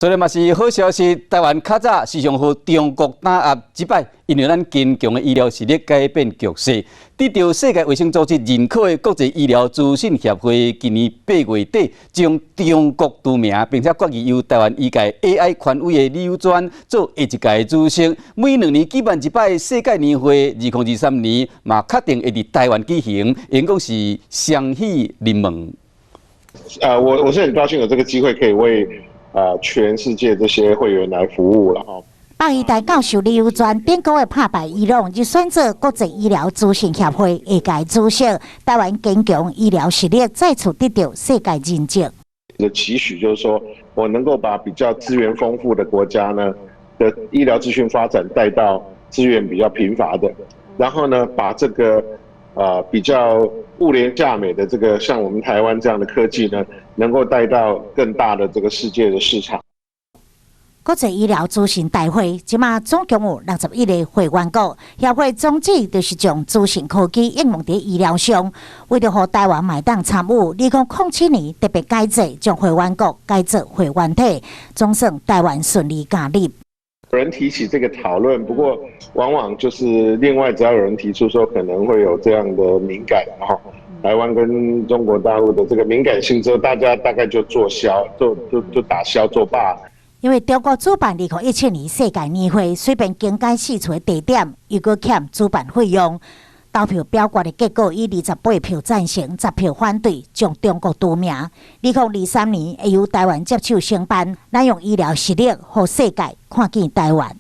虽然嘛是好消息，台湾较早时常和中国打压击败，因为咱坚强的医疗实力改变局势。得到世界卫生组织认可的国际医疗资讯协会，今年8月底将中国除名，并且决议由台湾医界 AI 权威的刘专做下一届主席。每2年举办一摆世界年会，2023年嘛确定会伫台湾举行，因讲是双喜临门。我是很高兴有这个机会可以为全世界这些会员来服务了哈。北医大教授李友专顶个月拍败伊朗，就选做国际医疗资讯协会下届主席。台湾坚强医疗实力再次得到世界认证。的期许就是说，我能够把比较资源丰富的国家呢的医疗资讯发展带到资源比较贫乏的，然后呢把这个比较物廉价美的这个像我们台湾这样的科技呢，能够带到更大的这个世界的市场。国际医疗资讯大会即马总共有61个会员国，协会宗旨就是将资讯科技应用在医疗上。为了让台湾买当参与，2007年特别改制，将会员国改做会员体，总算台湾顺利加入。有人提起这个讨论，不过往往就是另外只要有人提出说可能会有这样的敏感，然后台湾跟中国大陆的这个敏感性之后，大家大概就做消，就打消作罢。因为中国主办2017年世界年会，虽然更改四处的地点，又搁欠主办费用。投票表决的结果以28票赞成、10票反对，将中国除名。2023年会由台湾接手承办，咱用医疗实力，让世界看见台湾。